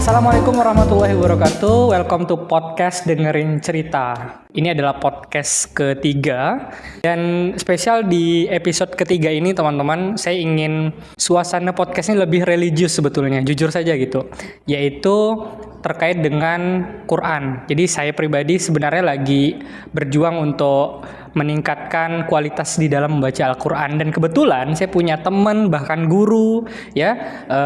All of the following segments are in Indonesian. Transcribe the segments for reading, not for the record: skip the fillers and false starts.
Assalamualaikum warahmatullahi wabarakatuh. Welcome to podcast dengerin cerita. Ini adalah podcast ketiga dan spesial di episode ketiga ini teman-teman, saya ingin suasana podcastnya lebih religius sebetulnya, jujur saja gitu. Yaitu terkait dengan Quran. Jadi saya pribadi sebenarnya lagi berjuang untuk meningkatkan kualitas di dalam membaca Al-Quran, dan kebetulan saya punya teman bahkan guru ya,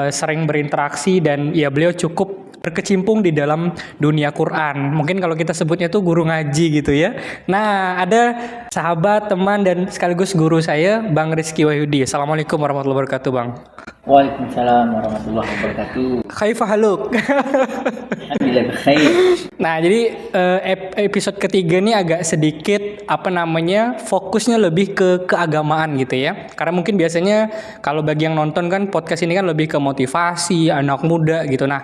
sering berinteraksi dan ya beliau cukup berkecimpung di dalam dunia Quran. Mungkin kalau kita sebutnya tuh guru ngaji gitu ya. Nah, ada sahabat, teman dan sekaligus guru saya, Bang Rizky Wahyudi. Assalamualaikum warahmatullahi wabarakatuh, Bang. Waalaikumsalam warahmatullahi wabarakatuh. Khaifah haluk. Alhamdulillah khair. Nah, jadi episode ketiga ini agak sedikit fokusnya lebih ke keagamaan gitu ya. Karena mungkin biasanya kalau bagi yang nonton kan podcast ini kan lebih ke motivasi anak muda gitu. Nah,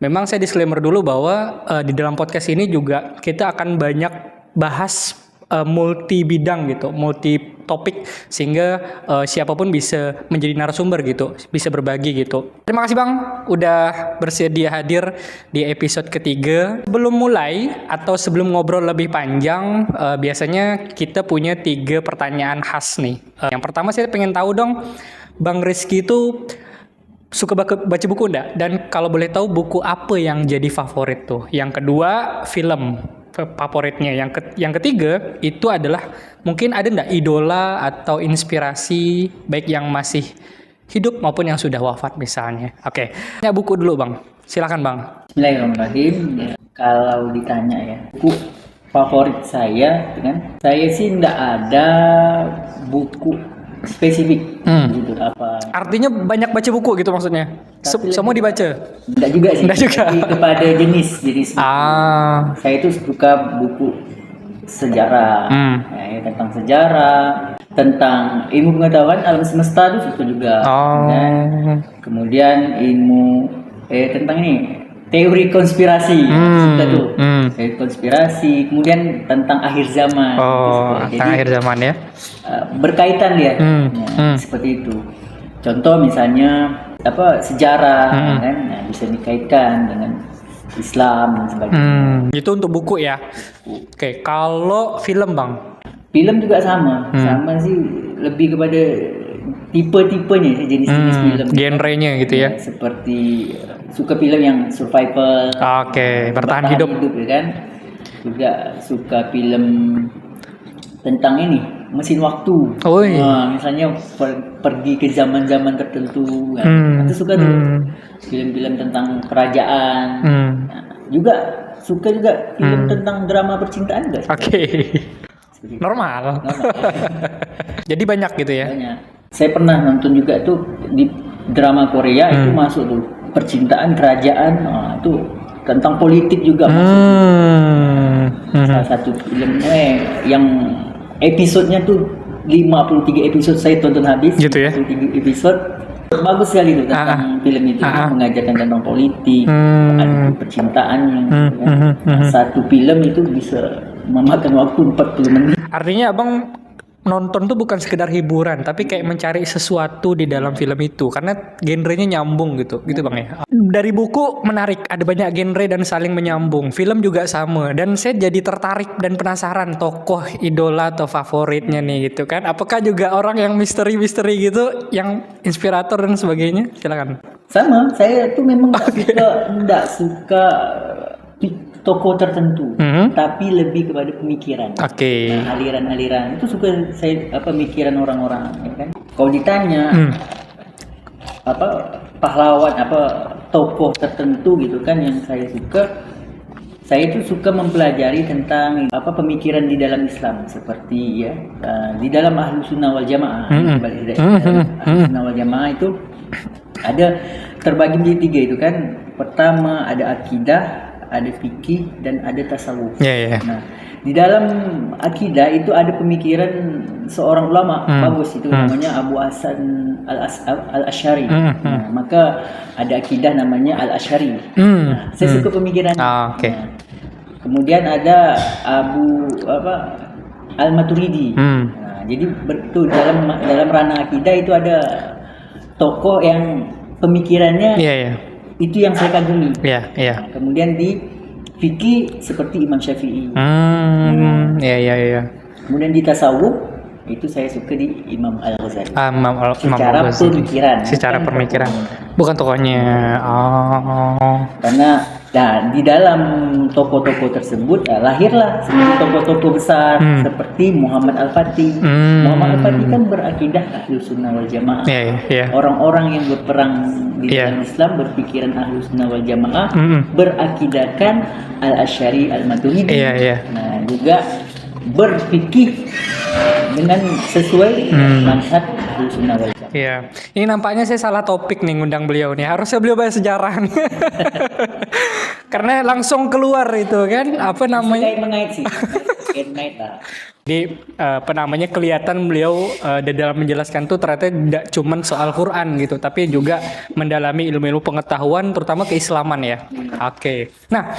memang saya disclaimer dulu bahwa di dalam podcast ini juga kita akan banyak bahas multi bidang gitu, multi topik, sehingga siapapun bisa menjadi narasumber gitu, bisa berbagi gitu. Terima kasih Bang udah bersedia hadir di episode ketiga. Sebelum mulai atau sebelum ngobrol lebih panjang, biasanya kita punya 3 pertanyaan khas nih. Yang pertama saya pengen tahu dong, Bang Rizky itu suka baca buku enggak? Dan kalau boleh tahu buku apa yang jadi favorit tuh? Yang kedua, film favoritnya. Yang ketiga itu adalah mungkin ada enggak idola atau inspirasi baik yang masih hidup maupun yang sudah wafat misalnya. Oke. Ya, buku dulu Bang. Silakan Bang. Bismillahirrahmanirrahim. Kalau ditanya ya, buku favorit saya kan, saya sih enggak ada buku spesifik gitu apa. Artinya banyak baca buku gitu maksudnya. Semua dibaca? Enggak juga sih. Enggak juga. Tapi kepada jenis buku. Saya itu suka buku sejarah, ya, tentang sejarah, tentang ilmu pengetahuan alam semesta itu suka juga. Dan kemudian ilmu tentang ini teori konspirasi, suka tuh. Teori konspirasi, kemudian tentang akhir zaman. Tentang akhir zaman ya. Berkaitan dia, seperti itu. Contoh misalnya sejarah, kan, nah, bisa dikaitkan dengan Islam dan sebagainya. Itu untuk buku ya. Oke, kalau film Bang? Film juga sama sih, lebih kepada tipe-tipenya sih, jenis-jenis film. Genrenya gitu ya. Seperti suka film yang survival. Bertahan hidup ya kan. Juga suka film tentang ini, mesin waktu. Misalnya pergi ke zaman-zaman tertentu kan. Itu suka tuh film-film tentang kerajaan. Juga suka juga film tentang drama percintaan juga. Normal. Jadi banyak gitu ya. Banyak. Saya pernah nonton juga tuh di drama Korea, itu masuk tuh percintaan kerajaan, itu tentang politik juga masuk. Salah satu film yang episodenya tuh 53 episode saya tonton habis. Gitu ya. 53 episode. Bagus sekali tuh tentang film itu, mengajarkan tentang politik, ada percintaan. Satu film itu bisa memakan waktu 40 menit. Artinya Abang nonton tuh bukan sekedar hiburan, tapi kayak mencari sesuatu di dalam film itu, karena genrenya nyambung gitu Bang ya. Dari buku menarik, ada banyak genre dan saling menyambung. Film juga sama, dan saya jadi tertarik dan penasaran tokoh idola atau favoritnya nih gitu kan. Apakah juga orang yang misteri-misteri gitu, yang inspirator dan sebagainya? Silakan. Sama, saya tuh memang enggak suka tokoh tertentu, tapi lebih kepada pemikiran. Nah, aliran-aliran itu suka saya, pemikiran orang-orang, ya kan. Kalau ditanya pahlawan, tokoh tertentu gitu kan yang saya itu suka mempelajari tentang pemikiran di dalam Islam, seperti ya di dalam Ahlus Sunnah wal Jamaah. Ahlus Sunnah wal Jamaah itu ada terbagi menjadi 3 itu kan. Pertama ada akidah, ada fikih, dan ada tasawuf. Nah, di dalam akidah itu ada pemikiran seorang ulama bagus itu, namanya Abu Hasan Al-Asy'ari. Nah, maka ada akidah namanya Al-Asy'ari. Nah, saya suka pemikirannya. Nah, kemudian ada Abu Al-Maturidi. Nah, jadi dalam ranah akidah itu ada tokoh yang pemikirannya itu yang saya kagumi. Iya, iya. Kemudian di fikih seperti Imam Syafi'i. Iya, iya, iya. Kemudian di tasawuf itu saya suka di Imam Al-Ghazali. Imam Secara Al-Ghazali. pemikiran. Secara bukan pemikiran. tokohnya. Bukan tokohnya. Oh. Karena di dalam tokoh-tokoh tersebut lahirlah seperti tokoh-tokoh besar seperti Muhammad Al-Fatih. Muhammad Al-Fatih kan berakidah Ahlus Sunnah wal Jamaah. Iya, iya, iya. Orang-orang yang berperang di Iya. dalam Islam berpikiran Ahlus Sunnah wal Jamaah, berakidahkan Al-Asy'ari Al-Maturidi. Iya, iya. Nah, juga berfikih dengan sesuai manhaj Ahlus Sunnah wal Jamaah. Iya, ini nampaknya saya salah topik nih ngundang beliau nih. Harusnya beliau bahas sejarah nih. Karena langsung keluar itu kan, apa namanya? Mengait sih, mengait lah. Jadi apa namanya kelihatan beliau di dalam menjelaskan tuh ternyata tidak cuman soal Quran gitu, tapi juga mendalami ilmu-ilmu pengetahuan terutama keislaman ya. Oke. Nah,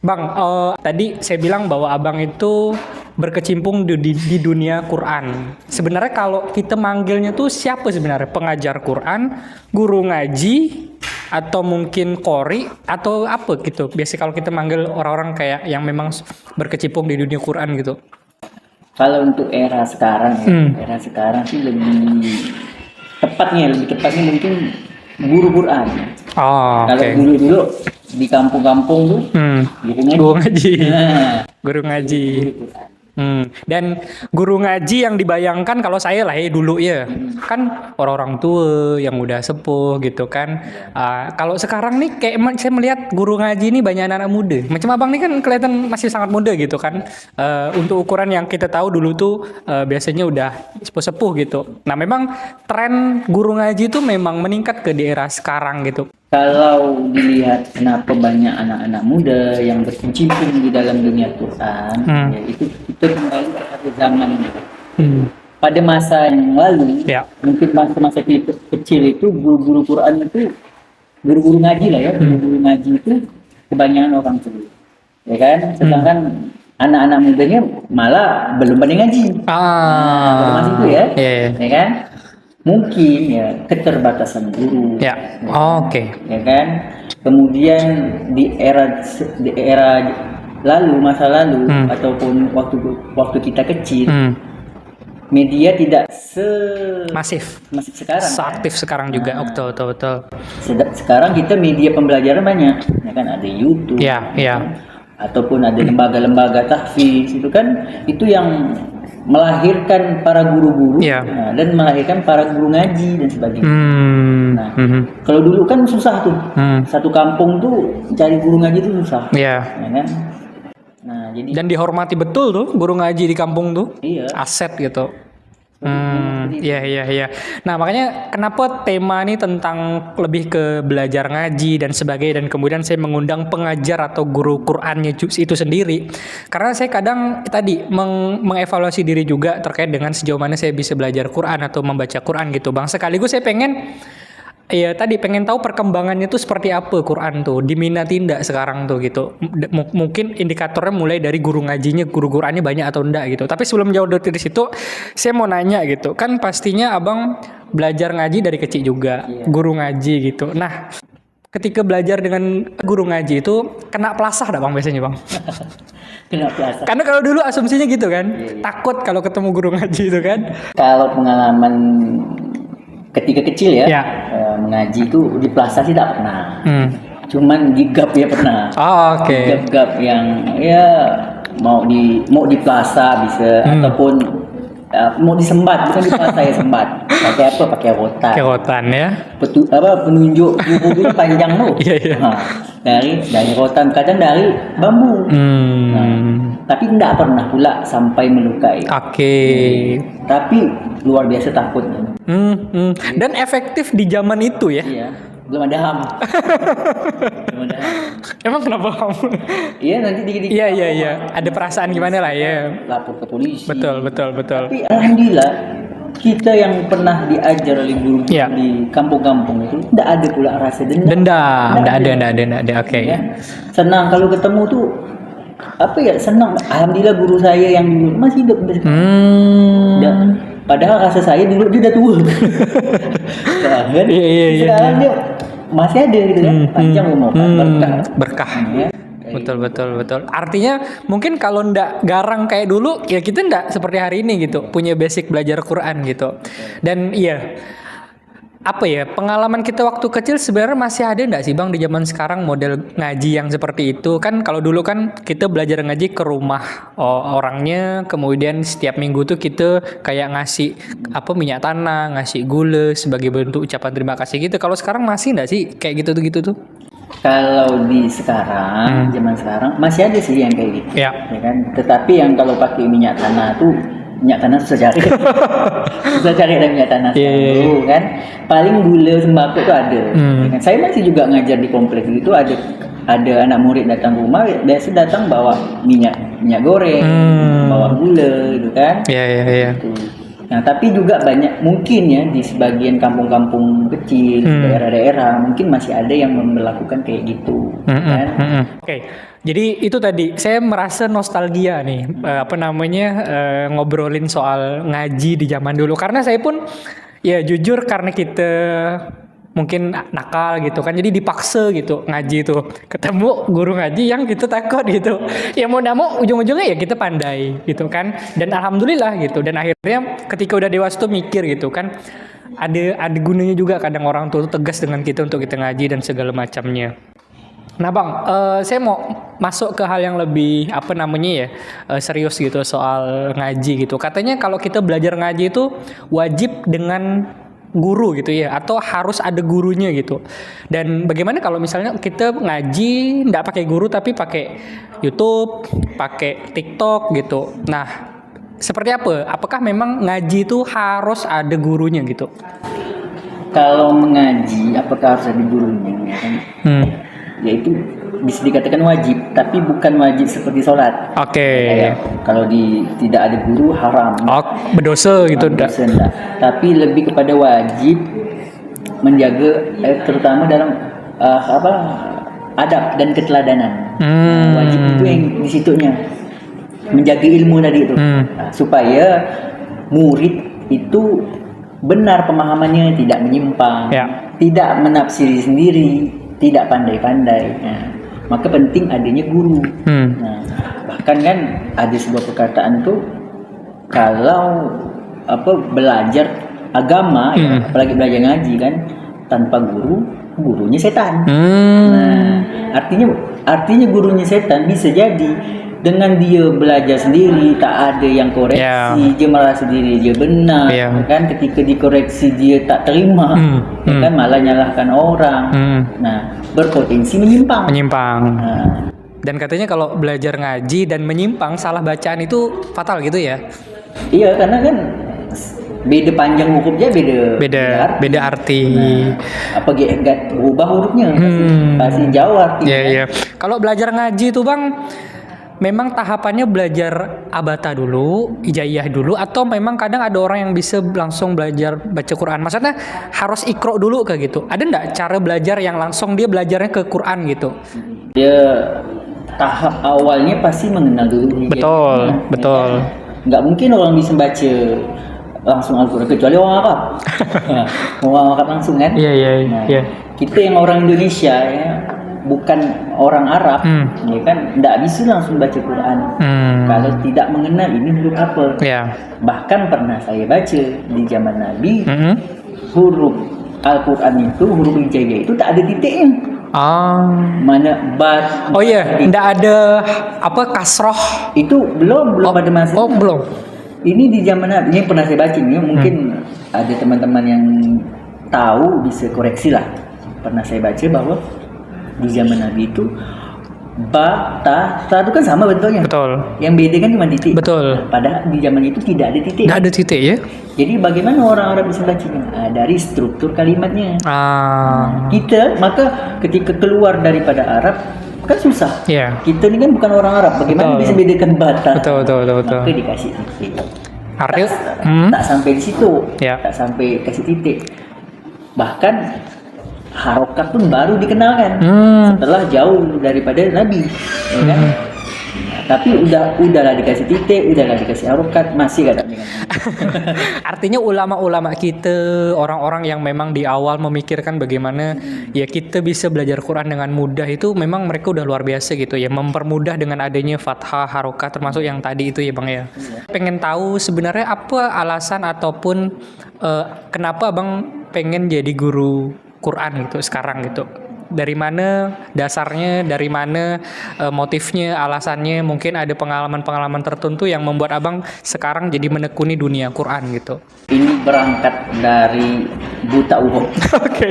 Bang, tadi saya bilang bahwa Abang itu berkecimpung di dunia Quran. Sebenarnya kalau kita manggilnya tuh siapa sebenarnya? Pengajar Quran, guru ngaji, atau mungkin qori atau apa gitu. Biasanya kalau kita manggil orang-orang kayak yang memang berkecimpung di dunia Quran gitu. Kalau untuk era sekarang sih lebih tepatnya mungkin guru Quran. Oh, Kalau oke. dulu di kampung-kampung tuh Guru ngaji. Nah, Guru ngaji. guru Quran. Dan guru ngaji yang dibayangkan kalau saya lah ya dulu ya kan orang-orang tua yang udah sepuh gitu kan. Kalau sekarang nih kayak saya melihat guru ngaji ini banyak anak-anak muda. Macam abang nih kan kelihatan masih sangat muda gitu kan. Untuk ukuran yang kita tahu dulu tuh biasanya udah sepuh-sepuh gitu. Nah memang tren guru ngaji itu memang meningkat ke di era sekarang gitu. Kalau dilihat kenapa banyak anak-anak muda yang berkecimpung di dalam dunia Quran, ya itu kembali ke satu zaman. Pada masa yang lalu, Ya. mungkin masa-masa kecil itu guru-guru Quran itu guru-guru ngaji lah ya, guru-guru ngaji itu kebanyakan orang tua, ya kan? Sedangkan anak-anak mudanya malah belum pada ngaji. Masih itu ya, Iya. ya kan? Mungkin ya keterbatasan guru. Ya. Oke. Ya kan, kemudian di era lalu, masa lalu ataupun waktu kita kecil, media tidak Masif. sekarang. Seaktif sekarang juga. Betul. Sekarang kita media pembelajaran banyak, ya kan, ada YouTube, Ya. ataupun ada lembaga-lembaga tahfiz itu kan, itu yang melahirkan para guru-guru dan melahirkan para guru ngaji dan sebagainya. Nah, kalau dulu kan susah tuh, satu kampung tuh cari guru ngaji tuh susah, ya kan? Nah, jadi Dan dihormati betul tuh guru ngaji di kampung tuh. iya. Aset gitu. Iya. Nah makanya kenapa tema ini tentang lebih ke belajar ngaji dan sebagainya, dan kemudian saya mengundang pengajar atau guru Qur'annya itu sendiri, karena saya kadang tadi mengevaluasi diri juga terkait dengan sejauh mana saya bisa belajar Qur'an atau membaca Qur'an gitu Bang. Sekaligus saya pengen tahu perkembangannya tuh seperti apa Quran tuh, diminati enggak sekarang tuh gitu. Mungkin indikatornya mulai dari guru ngajinya, guru Qurannya banyak atau enggak gitu. Tapi sebelum jauh dari situ, saya mau nanya gitu. Kan pastinya Abang belajar ngaji dari kecil juga, guru ngaji gitu. Nah, ketika belajar dengan guru ngaji itu kena pelasah enggak Bang biasanya Bang? Kena plaza. Karena kalau dulu asumsinya gitu kan, takut kalau ketemu guru ngaji itu kan. Kalau pengalaman ketika kecil ya, mengaji itu di plaza sih tidak pernah. Cuman di gap ya pernah. Oh, oke. Gap-gap yang ya mau di plaza bisa, ataupun mau disembat, bukan di plaza ya, sembat. Pakai apa? Pakai rotan. Pakai rotan ya. Penunjuk guru panjang tuh. Iya. Nah, dari rotan, kadang dari bambu. Tapi tidak pernah pula sampai melukai. Oke. Tapi luar biasa takutnya. Dan efektif di zaman itu ya. Iya, belum ada HAM. Emang kenapa kamu? Iya, nanti dikit-dikit. Iya. Ada perasaan gimana lah ya. Lapor ke polisi. Betul. Tapi alhamdulillah kita yang pernah diajar oleh guru di kampung-kampung itu tidak ada pula rasa dendam. Tidak ada. Oke. Ya. Senang kalau ketemu tuh senang. Alhamdulillah guru saya yang dulu masih hidup. Padahal rasa saya dulu dia udah tua. Iya. Sekarang dia masih ada gitu kan, panjang umur berkah. ya. Betul. Artinya mungkin kalau ndak garang kayak dulu, ya kita ndak seperti hari ini gitu, punya basic belajar Quran gitu. Dan iya, apa ya, pengalaman kita waktu kecil sebenarnya masih ada ndak sih Bang di zaman sekarang model ngaji yang seperti itu? Kan kalau dulu kan kita belajar ngaji ke rumah orangnya, kemudian setiap minggu tuh kita kayak ngasih minyak tanah, ngasih gula sebagai bentuk ucapan terima kasih gitu. Kalau sekarang masih ndak sih kayak gitu tuh? Kalau di sekarang, zaman sekarang masih ada sih yang kayak gitu, Ya. ya kan. Tetapi yang kalau pakai minyak tanah tuh, minyak tanah susah cari, susah cari ada minyak tanah sekarang, kan. Paling gula sembako tuh ada. Ya kan? Saya masih juga ngajar di kompleks itu, ada anak murid datang rumah, biasa datang bawa minyak goreng, bawa gula, gitu kan. Iya. Gitu. Nah, tapi juga banyak mungkin ya di sebagian kampung-kampung kecil, daerah-daerah mungkin masih ada yang melakukan kayak gitu, kan? Oke. Jadi itu tadi saya merasa nostalgia nih, ngobrolin soal ngaji di zaman dulu, karena saya pun ya jujur karena kita mungkin nakal gitu kan, jadi dipaksa gitu ngaji itu, ketemu guru ngaji yang kita takut gitu, ya mau nggak mau ujung-ujungnya ya kita pandai gitu kan, dan alhamdulillah gitu, dan akhirnya ketika udah dewasa tuh mikir gitu kan, ada gunanya juga kadang orang tua tuh tegas dengan kita untuk kita ngaji dan segala macamnya. Nah Bang, saya mau masuk ke hal yang lebih serius gitu soal ngaji gitu. Katanya kalau kita belajar ngaji itu wajib dengan guru gitu ya, atau harus ada gurunya gitu. Dan bagaimana kalau misalnya kita ngaji nggak pakai guru tapi pakai YouTube, pakai TikTok gitu. Nah, seperti apa? Apakah memang ngaji itu harus ada gurunya gitu? Kalau mengaji, apakah harus ada gurunya? Ya kan? Yaitu bisa dikatakan wajib, tapi bukan wajib seperti sholat. Oke. Kalau tidak ada guru haram. Berdosa gitu enggak? Tapi lebih kepada wajib menjaga terutama dalam adab dan keteladanan. Wajib itu yang di situnya menjaga ilmu tadi itu, supaya murid itu benar pemahamannya, tidak menyimpang, tidak menafsiri sendiri, tidak pandai-pandai. Maka penting adanya guru. Nah, bahkan kan ada sebuah perkataan tuh, kalau belajar agama, apalagi belajar ngaji kan, tanpa guru, gurunya setan. Nah, artinya gurunya setan bisa jadi dengan dia belajar sendiri, tak ada yang koreksi, dia merasa diri dia benar, kan? Ketika dikoreksi dia tak terima, kan malah nyalahkan orang. Nah, berpotensi menyimpang. Nah. Dan katanya kalau belajar ngaji dan menyimpang salah bacaan itu fatal gitu ya? Iya, karena kan beda panjang hurufnya, beda arti. Nah, gak berubah hurufnya, pasti jauh artinya. Iya. Kalau belajar ngaji tuh Bang, memang tahapannya belajar abata dulu, ijaiyah dulu, atau memang kadang ada orang yang bisa langsung belajar baca Quran? Maksudnya harus ikro dulu kayak gitu. Ada nggak cara belajar yang langsung dia belajarnya ke Quran gitu? Dia tahap awalnya pasti mengenal dulu. Betul. Nggak mungkin orang bisa baca langsung Al-Quran kecuali orang Arab. Orang Arab langsung kan? Iya. Kita yang orang Indonesia ya, bukan orang Arab, ya kan, tidak bisa langsung baca Quran kalau tidak mengenal ini huruf apa. Bahkan pernah saya baca di zaman Nabi, huruf Al-Quran itu, huruf hijaiyah itu tak ada titiknya. Mana bat? Tidak ada kasroh. Itu belum ada masa. Belum. Ini di zaman Nabi, ini pernah saya baca nih, mungkin ada teman-teman yang tahu bisa koreksi lah. Pernah saya baca bahwa di zaman Nabi itu ba, ta itu kan sama bentuknya. Betul. Yang beda kan cuma titik. Betul. Padahal di zaman itu tidak ada titik. Tidak ada titik ya. Jadi bagaimana orang-orang bisa bacanya? Dari struktur kalimatnya. Kita maka ketika keluar daripada Arab kan susah. Kita ini kan bukan orang Arab. Bagaimana bisa bedakan bata? Betul. Maka dikasih titik. Artinya tak sampai di situ. Tak sampai kasih titik. Bahkan harokat pun baru dikenalkan setelah jauh daripada Nabi, ya kan? Tapi udahlah dikasih titik, udahlah dikasih harokat, masih kadang dengan Artinya ulama-ulama kita, orang-orang yang memang di awal memikirkan bagaimana ya kita bisa belajar Quran dengan mudah itu memang mereka udah luar biasa gitu ya, mempermudah dengan adanya fathah, harokat termasuk yang tadi itu ya Bang ya. Pengen tahu sebenarnya apa alasan ataupun kenapa Abang pengen jadi guru Quran gitu sekarang gitu. Dari mana dasarnya, dari mana motifnya, alasannya, mungkin ada pengalaman-pengalaman tertentu yang membuat Abang sekarang jadi menekuni dunia Quran gitu. ini berangkat dari buta urop. Oke.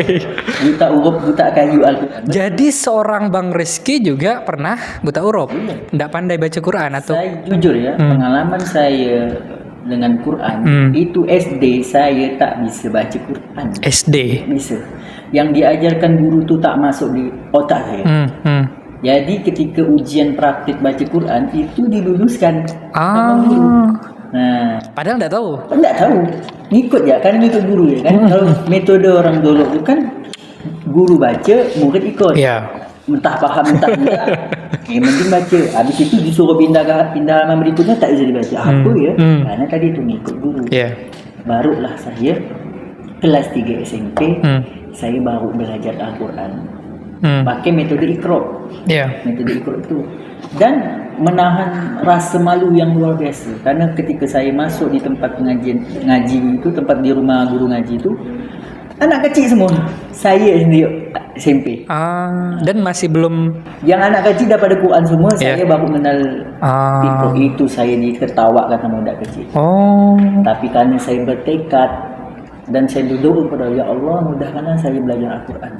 Buta urop, buta kayu Al-Quran. Jadi seorang Bang Rizky juga pernah buta huruf, nggak pandai baca Quran atau? Saya jujur ya, pengalaman saya dengan Quran itu SD saya tak bisa baca Quran. SD. Bisa. Yang diajarkan guru tu tak masuk di otak saya. Jadi ketika ujian praktik baca Quran itu diluluskan sama guru. Nah, Padahal nggak tahu. enggak tahu. Ngikut ya, kan ngikut guru ya kan. Kalau metode orang dulu itu kan guru baca, murid ikut. Iya. Entah paham entah enggak. Yang penting baca. Habis itu disuruh pindah halaman berikutnya tak bisa dibaca. Apa ya? Karena tadi itu ngikut guru. Iya. Barulah saya kelas 3 SMP saya baru belajar Al-Quran pakai metode Iqra. Iya. Metode Iqra itu, dan menahan rasa malu yang luar biasa karena ketika saya masuk di tempat pengajian ngaji itu, tempat di rumah guru ngaji itu anak kecil semua. Saya sendiri SMP. Dan masih belum. Yang anak kecil dah pada Quran semua, saya baru kenal Iqra. Itu saya diketawakan sama budak kecil. Tapi karena saya bertekad dan saya duduk kepada ya Allah, mudahkanlah saya belajar Al-Quran.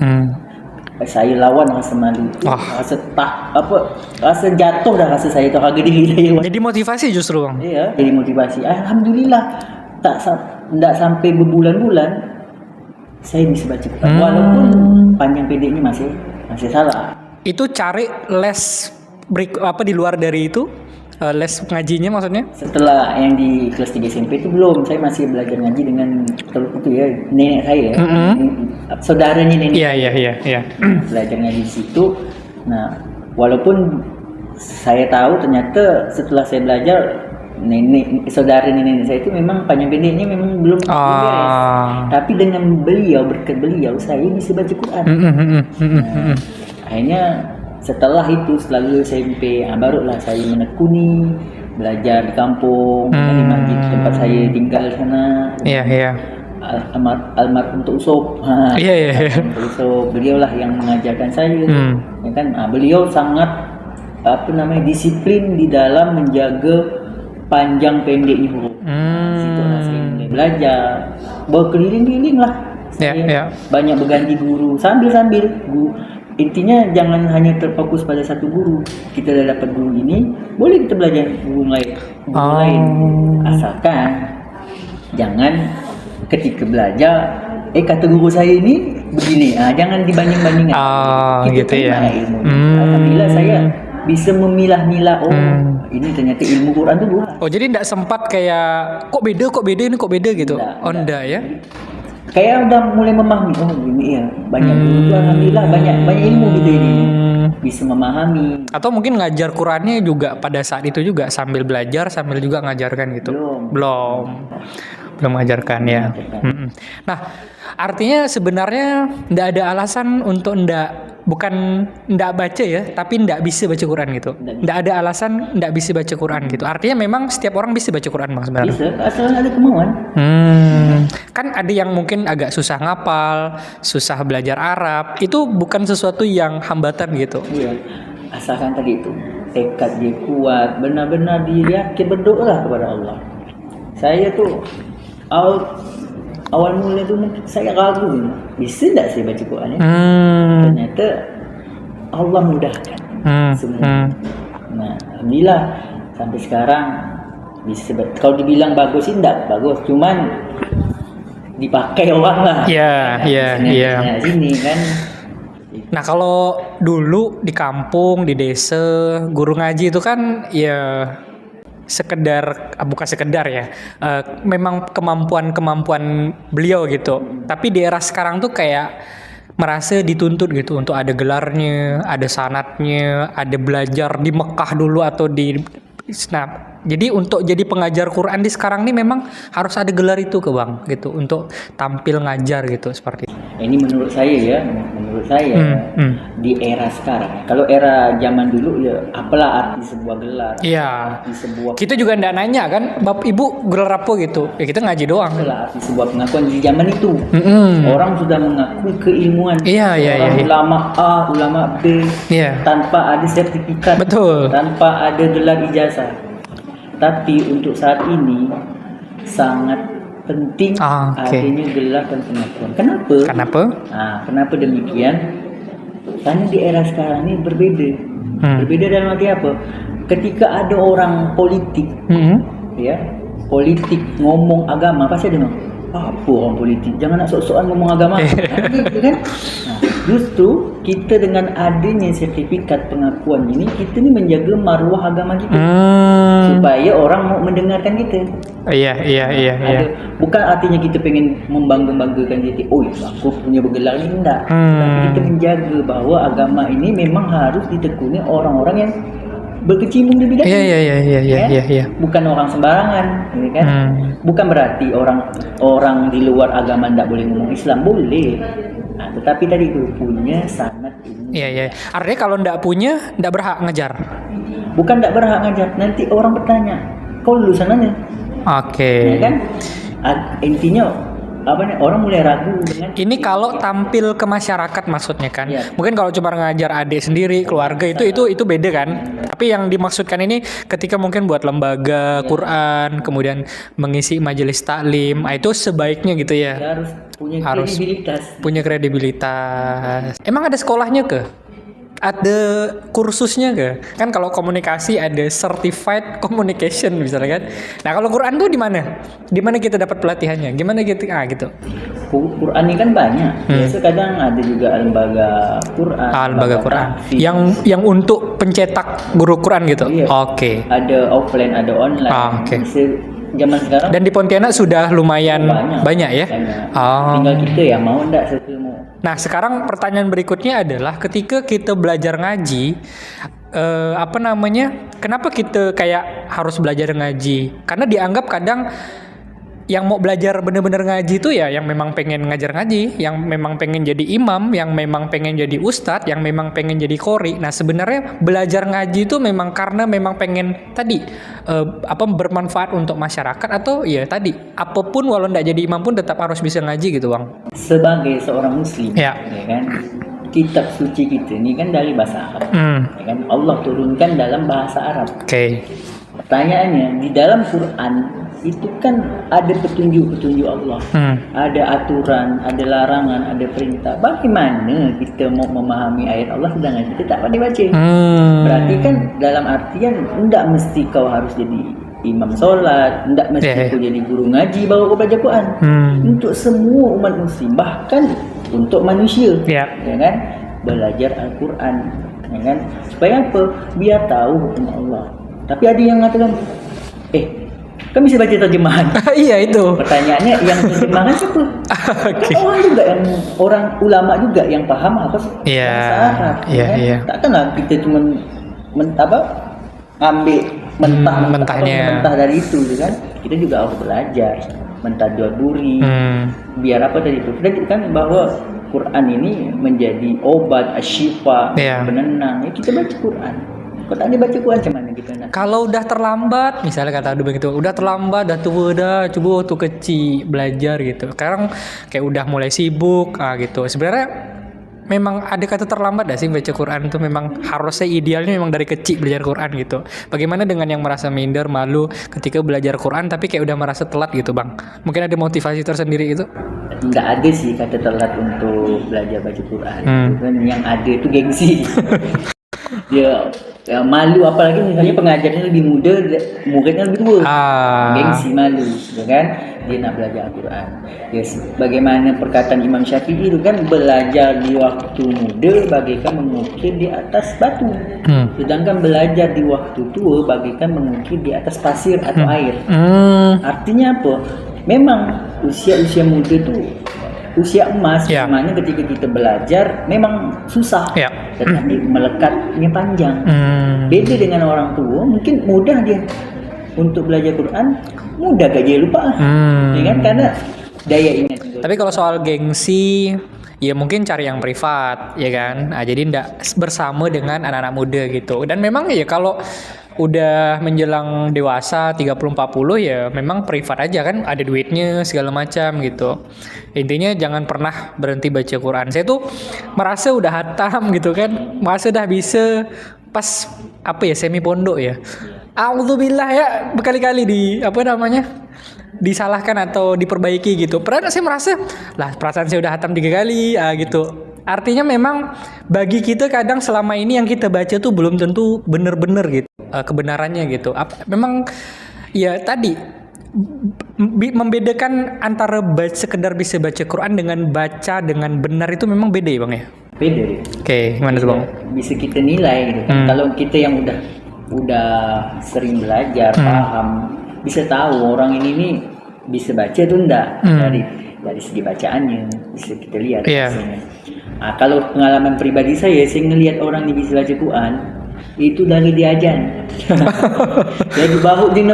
Saya lawan rasa malu, rasa jatuh dah rasa saya, tak harga diri saya. Jadi motivasi justru Bang. Iya, jadi motivasi. Alhamdulillah tak sampai berbulan-bulan saya bisa baca Quran. Walaupun panjang pendeknya masih salah. Itu cari les di luar dari itu? Les ngajinya maksudnya? Setelah yang di kelas 3 SMP itu belum, saya masih belajar ngaji dengan itu ya, nenek saya, saudaranya nenek. Iya. Belajar ngaji di situ. Nah, walaupun saya tahu ternyata setelah saya belajar, saudara nenek saya itu memang panjang pendeknya memang belum beres. Tapi dengan berkat beliau saya bisa baca Quran. Akhirnya setelah itu, setelah SMP, barulah saya menekuni belajar di kampung, di masjid tempat saya tinggal sana. Iya. Almarhum Tok Usop. Iya. So, beliau lah yang mengajarkan saya. Ya kan? Beliau sangat disiplin di dalam menjaga panjang pendeknya huruf. Situlah saya mulai belajar, berkeliling-keliling lah. Saya banyak berganti guru sambil guru. Intinya jangan hanya terfokus pada satu guru. Kita dah dapat guru ini, boleh kita belajar guru lain. Asalkan jangan ketika belajar kata guru saya ini begini. Jangan dibanding-bandingkan. Kita gitu ya. Ilmu. Alhamdulillah saya bisa memilah-milah. Ini ternyata ilmu Quran itu luas. Jadi tidak sempat kayak kok beda gitu. Enggak ya. Kayak udah mulai memahami, ini ya banyak guru tuh alhamdulillah banyak ilmu gitu ini, bisa memahami. Atau mungkin ngajar Qurannya juga pada saat itu juga sambil belajar sambil juga ngajarkan gitu. Belum mengajarkan ya. Nah, artinya sebenarnya ndak ada alasan untuk bukan ndak baca ya, tapi ndak bisa baca Quran gitu. Ndak ada alasan ndak bisa baca Quran gitu. Artinya memang setiap orang bisa baca Quran Bang sebenarnya. Bisa, asal ada kemauan. Kan ada yang mungkin agak susah ngapal, susah belajar Arab. Itu bukan sesuatu yang hambatan gitu. Iya. Asalkan tadi itu tekad dia kuat, benar-benar dia yakin, berdoa kepada Allah. Saya tuh awal mula tu saya ragu, bisa tak saya baca Quran ya? Ternyata Allah mudahkan semua. Nah, alhamdulillah sampai sekarang bisa. Kalau dibilang bagus sih enggak bagus, cuman dipakai orang lah. Iya. Sini kan. Nah, kalau dulu di kampung, di desa, guru ngaji itu kan ya bukan sekedar ya, memang kemampuan beliau gitu. Tapi di era sekarang tuh kayak merasa dituntut gitu untuk ada gelarnya, ada sanatnya, ada belajar di Mekah dulu atau di jadi untuk jadi pengajar Quran di sekarang nih memang harus ada gelar itu ke Bang gitu untuk tampil ngajar gitu seperti itu. Ini menurut saya di era sekarang. Kalau era zaman dulu ya apalah arti sebuah gelar, Iya. arti sebuah Kita juga ndak nanya kan, Bapak Ibu gelar apa gitu. Ya kita ngaji doang. apalah arti sebuah pengakuan di zaman itu. Orang sudah mengaku keilmuan. Iya, iya, Orang iya. ulama A, ulama B, Iya. tanpa ada sertifikat, Betul. tanpa ada gelar ijazah. Tapi untuk saat ini sangat penting Oke. adanya gelar dan pengakuan. Kenapa? Kenapa? Kenapa demikian? Karena di era sekarang ini berbeda. Berbeda dalam arti apa? Ketika ada orang politik, ya, politik ngomong agama, pasti ada ngomong, apa orang politik? Jangan nak sok-sokan ngomong agama. Gitu kan? Justru kita dengan adanya sertifikat pengakuan ini, kita ni menjaga maruah agama kita. Supaya orang mau mendengarkan kita. Iya. Bukan artinya kita pengen membangga-banggakan diri. Oh, aku punya bergelar ni, enggak. Tapi kita menjaga bahawa agama ini memang harus ditekuni orang-orang yang berkecimpung di bidang ini. Iya. Bukan orang sembarangan, ya kan? Bukan berarti orang di luar agama tidak boleh ngomong Islam, boleh. Tetapi tadi itu punya sanad ilmu. Iya. Artinya kalau ndak punya, ndak berhak ngejar. Bukan tidak berhak ngajar, nanti orang bertanya, kau lulusan mana? Oke. Ya kan? Intinya orang mulai ragu dengan Ini kalau tampil ke masyarakat maksudnya kan. Iya. Mungkin kalau cuma ngajar adik sendiri, keluarga itu beda kan. Tapi yang dimaksudkan ini ketika mungkin buat lembaga Quran, kemudian mengisi majelis taklim, itu sebaiknya gitu ya. harus punya Harus kredibilitas. punya kredibilitas. Emang ada sekolahnya ke? Ada kursusnya ke? Kan kalau komunikasi ada certified communication misalnya kan. Nah kalau Quran tuh di mana? Di mana kita dapat pelatihannya? Gimana gitu? Gitu. Quran ini kan banyak. Biasa kadang ada juga lembaga Quran. Lembaga Quran. tahfiz. Yang untuk pencetak guru Quran gitu. Iya. Oke. Ada offline, ada online. Oke. Zaman sekarang Dan di Pontianak sudah lumayan banyak ya. banyak. Tinggal kita ya mau enggak mau. Nah, sekarang pertanyaan berikutnya adalah ketika kita belajar ngaji, kenapa kita kayak harus belajar ngaji? Karena dianggap kadang yang mau belajar benar-benar ngaji itu ya yang memang pengen ngajar ngaji, yang memang pengen jadi imam, yang memang pengen jadi ustadz, yang memang pengen jadi qori. Nah, sebenarnya belajar ngaji itu memang karena memang pengen tadi bermanfaat untuk masyarakat atau ya tadi apapun walau nggak jadi imam pun tetap harus bisa ngaji gitu, Bang. Sebagai seorang muslim, Ya. kan, kitab suci kita ini kan dari bahasa Arab. Ya kan, Allah turunkan dalam bahasa Arab. Oke. Pertanyaannya, di dalam Quran itu kan ada petunjuk-petunjuk Allah. Ada aturan, ada larangan, ada perintah. Bagaimana kita mau memahami ayat Allah sedangkan kita tak pandai baca? Berarti kan dalam artian tidak mesti kau harus jadi imam solat, tidak mesti kau jadi guru ngaji baru kau belajar Quran. Untuk semua umat muslim, bahkan untuk manusia, ya kan, belajar Al-Quran, ya kan, supaya apa? Biar tahu hukum Allah. Tapi ada yang mengatakan, kan bisa baca terjemahan. Iya itu. Pertanyaannya yang terjemahan siapa? Oke. Kan orang ulama juga yang paham apa sih bahasa Arab. Iya. Takkanlah kita cuma ambil mentah dari itu, kan? Kita juga harus belajar mentadaburi. Biar apa tadi itu? Kita kan bahwa Quran ini menjadi obat, asyifa, penenang. Ya, kita baca Quran. Kalau tak dibaca Quran macam mana kita nak? Kalau udah terlambat, misalnya kata Adu begitu, udah terlambat, dah tua dah, coba waktu kecil belajar gitu. Sekarang kayak udah mulai sibuk, gitu. Sebenarnya memang ada kata terlambat dah sih baca Quran itu memang harusnya idealnya memang dari kecil belajar Quran gitu. Bagaimana dengan yang merasa minder, malu ketika belajar Quran tapi kayak udah merasa telat gitu, Bang? Mungkin ada motivasi tersendiri itu? Nggak ada sih kata telat untuk belajar baca Quran. Kan yang ada itu gengsi. Dia malu, apalagi misalnya pengajarnya lebih muda, muridnya lebih tua. Gengsi, malu, ya kan? Dia nak belajar Al-Quran. Ya, bagaimana perkataan Imam Syafi'i itu kan, belajar di waktu muda bagaikan mengukir di atas batu. Sedangkan belajar di waktu tua bagaikan mengukir di atas pasir atau air. Artinya apa? Memang usia-usia muda itu usia emas, Ya. dimana ketika kita belajar memang susah, Ya. tetapi melekatnya panjang. Beda dengan orang tua, mungkin mudah dia untuk belajar Quran, mudah gak dia lupa, ya kan, karena daya ingat. Tapi kalau soal gengsi, ya mungkin cari yang privat, ya kan. Nah, jadi ndak bersama dengan anak-anak muda gitu. Dan memang ya kalau udah menjelang dewasa 30-40 ya memang privat aja kan, ada duitnya segala macam gitu. Intinya jangan pernah berhenti baca Quran. Saya tuh merasa udah hatam gitu kan, merasa udah bisa pas apa ya, semi pondok ya. Alhamdulillah ya, berkali-kali disalahkan atau diperbaiki gitu. Padahal saya merasa lah perasaan saya udah hatam 3 kali gitu. Artinya memang bagi kita kadang selama ini yang kita baca tuh belum tentu bener-bener gitu kebenarannya gitu. Memang ya tadi membedakan antara sekedar bisa baca Quran dengan baca dengan benar itu memang beda ya Bang ya? Beda. Oke, gimana tuh Bang? Bisa kita nilai gitu. Kalau kita yang udah sering belajar, paham, bisa tahu orang ini nih bisa baca tuh enggak, dari segi bacaannya bisa kita lihat. Nah, kalau pengalaman pribadi saya ngelihat orang ini bisa baca Quran itu dari diajan. Jadi baru dia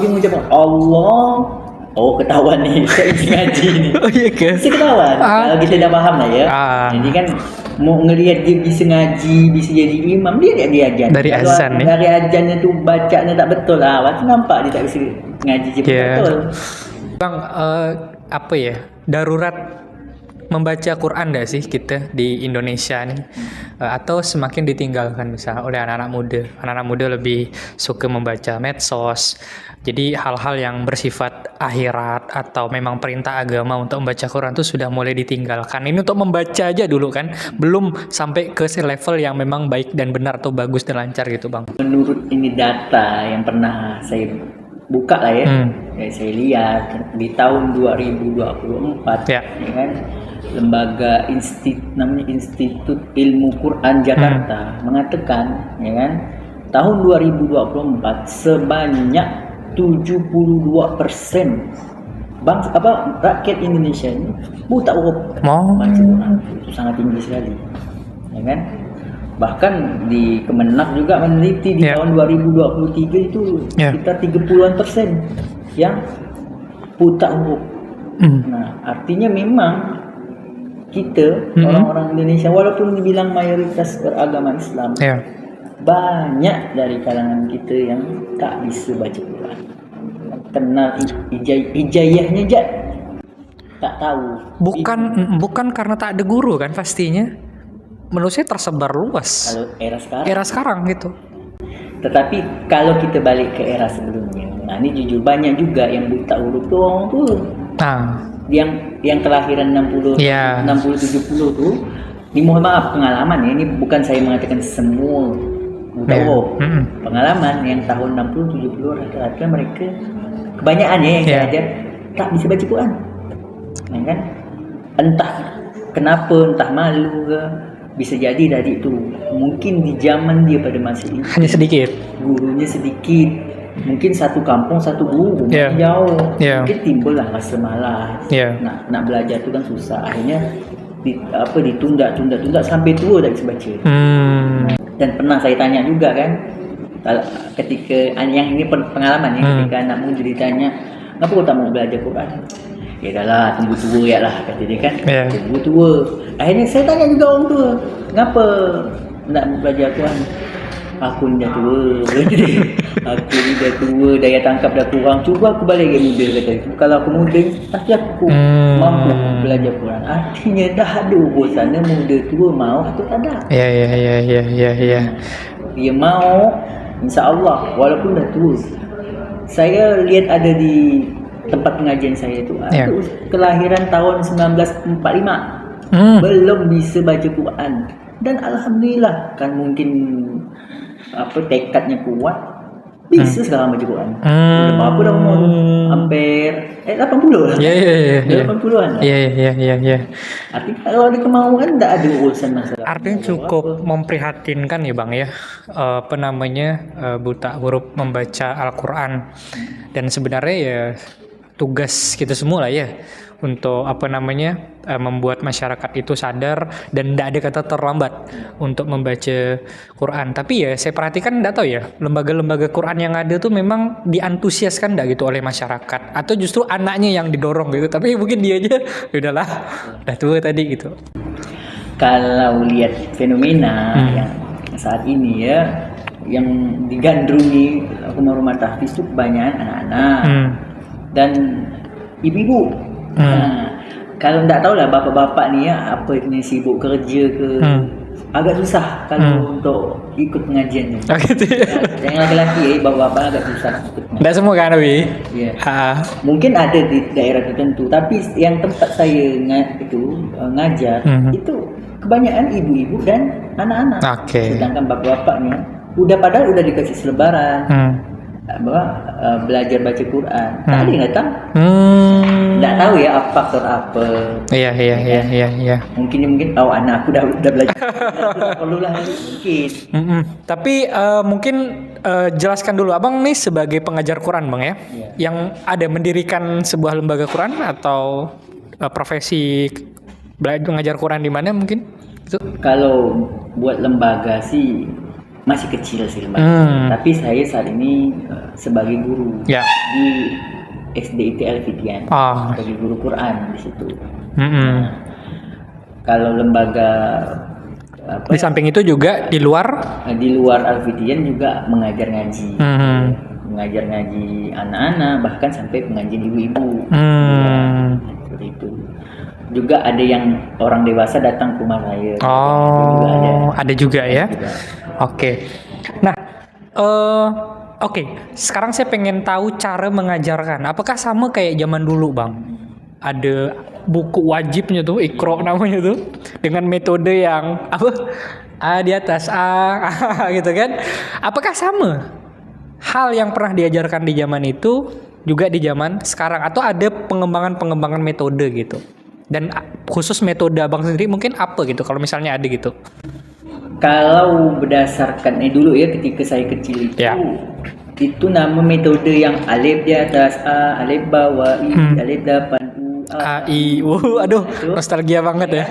mengucapkan Allah, oh ketahuan nih saya ngaji nih. Oh iya ke? Bisa ketahuan kalau kita dah paham lah ya. Jadi kan mau ngelihat dia bisa ngaji, bisa jadi imam, dia diajan. Dari kalau azan nih. dari azannya tuh bacanya tak betul lah, waktu nampak dia tak bisa ngaji betul. Bang, apa ya, darurat membaca Quran gak sih kita di Indonesia nih? Atau semakin ditinggalkan misalnya oleh anak-anak muda? Anak-anak muda lebih suka membaca medsos. Jadi hal-hal yang bersifat akhirat atau memang perintah agama untuk membaca Quran itu sudah mulai ditinggalkan. Ini untuk membaca aja dulu kan, belum sampai ke level yang memang baik dan benar atau bagus dan lancar gitu Bang. Menurut ini data yang pernah saya buka lah ya, saya lihat di tahun 2024 ya kan, lembaga namanya Institut Ilmu Quran Jakarta mengatakan ya kan, tahun 2024 sebanyak 72% rakyat Indonesia ini buta huruf baca Quran. Itu sangat tinggi sekali ya kan. Bahkan di Kemenak juga meneliti di tahun 2023 itu sekitar 30% yang buta huruf. Nah, artinya memang kita orang-orang Indonesia walaupun dibilang mayoritas beragama Islam, banyak dari kalangan kita yang tak bisa baca Quran. Kenal ijayahnya aja tak tahu. Bukan karena tak ada guru kan pastinya. Menurut saya tersebar luas. Kalau era sekarang gitu. Tetapi kalau kita balik ke era sebelumnya, nah ini jujur banyak juga yang buta huruf tuh orang tuh. Yang kelahiran 60 70 tuh. Ini mohon maaf pengalaman ya, ini bukan saya mengatakan semua buta huruf. Pengalaman yang tahun 60 70 rata-rata mereka kebanyakan ya yang saya ajar tak bisa baca Quran. Ya kan? Entah kenapa, entah malu ke, bisa jadi dari itu mungkin di zaman dia pada masa itu hanya sedikit gurunya sedikit, mungkin satu kampung satu guru jauh, mungkin timbullah rasa malas, nak belajar itu kan susah, akhirnya ditunda sampai tua tak bisa baca. Dan pernah saya tanya juga kan, ketika yang ini pengalaman ya, ketika anak muda ditanya kenapa kau tak mau belajar Quran, ya dah tunggu tua ya lah kata dia kan, tunggu tua. Akhirnya saya tanya juga orang tua, kenapa nak belajar Quran? Aku ni dah tua. Aku ni dah tua, daya tangkap dah kurang. Cuba aku balik lagi muda kata itu. Kalau aku muda, pasti aku mampu belajar Quran. Artinya dah ada urusannya muda tua mau atau tak ada. Ya. Dia mau, insya-Allah walaupun dah tua. Saya lihat ada di tempat pengajian saya itu kelahiran tahun 1945 belum bisa baca Quran, dan alhamdulillah kan mungkin tekadnya kuat bisa sekarang baca Quran. Udah berapa dah umur? Hampir 80 lah. 80-an lah. Iya. Artinya kalau ada kemauan tak ada urusan masalah. Artinya cukup memprihatinkan ya Bang ya, buta huruf membaca Al-Quran. Dan sebenarnya ya tugas kita semua lah ya untuk membuat masyarakat itu sadar dan tidak ada kata terlambat untuk membaca Quran. Tapi ya saya perhatikan tidak tahu ya, lembaga-lembaga Quran yang ada tuh memang diantusiaskan tidak gitu oleh masyarakat, atau justru anaknya yang didorong gitu. Tapi mungkin dia aja udahlah, udah tua tadi gitu. Kalau lihat fenomena yang saat ini ya, yang digandrungi rumah tahfiz itu kebanyakan anak-anak dan ibu-ibu. Nah, kalau tidak tahu lah bapak-bapak nih ya, apa ini sibuk kerja ke, agak susah kalau untuk ikut pengajiannya. Gitu ya. Yang laki-laki ya, bapak-bapak agak susah ikut. Tidak semua kan, Wi? Ya. Mungkin ada di daerah tertentu, tapi yang tempat saya ngajar itu kebanyakan ibu-ibu dan anak-anak. Sedangkan bapak-bapaknya padahal udah dikasih selebaran bahwa belajar baca Quran, tak ada yang datang. Nggak tahu ya faktor apa. Iya. Mungkin tahu anak aku udah belajar. Perlu lah mungkin. Tapi mungkin jelaskan dulu, abang nih sebagai pengajar Quran, bang ya, yang ada mendirikan sebuah lembaga Quran atau profesi mengajar Quran di mana mungkin? Itu? Kalau buat lembaga sih masih kecil sih lembaga. Tapi saya saat ini sebagai guru di SDIT Al-Fitian, sebagai guru Quran di situ. Nah, kalau lembaga di samping itu juga di luar Al-Fitian juga mengajar ngaji. Mengajar ngaji anak-anak, bahkan sampai pengajian ibu-ibu. Seperti itu. Juga ada yang orang dewasa datang ke rumah saya. Ada juga ya. Oke. Nah, sekarang saya pengen tahu cara mengajarkan. Apakah sama kayak zaman dulu, bang? Ada buku wajibnya tuh, Iqra namanya tuh, dengan metode yang A di atas A gitu kan? Apakah sama hal yang pernah diajarkan di zaman itu juga di zaman sekarang, atau ada pengembangan metode gitu? Dan khusus metode abang sendiri mungkin apa gitu kalau misalnya ada gitu? Kalau berdasarkan dulu ya, ketika saya kecil itu nama metode yang alif di atas A, alif bawah I, alif depan U, A, I. Aduh, nostalgia banget ya.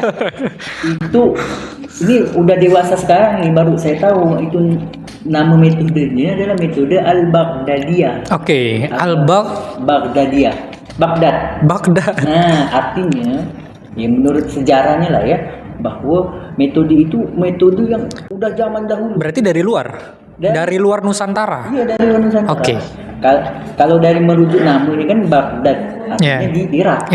Ini udah dewasa sekarang nih baru saya tahu itu nama metodenya adalah metode Al-Baghdadiyah. Baghdadiyah. Baghdad. Nah, artinya ya menurut sejarahnya lah ya, bahwa metode itu metode yang udah zaman dahulu. Berarti dari luar? Dari luar Nusantara? Iya, dari luar Nusantara. Kalau dari merujuk nama ini kan Baghdad, artinya di Irak.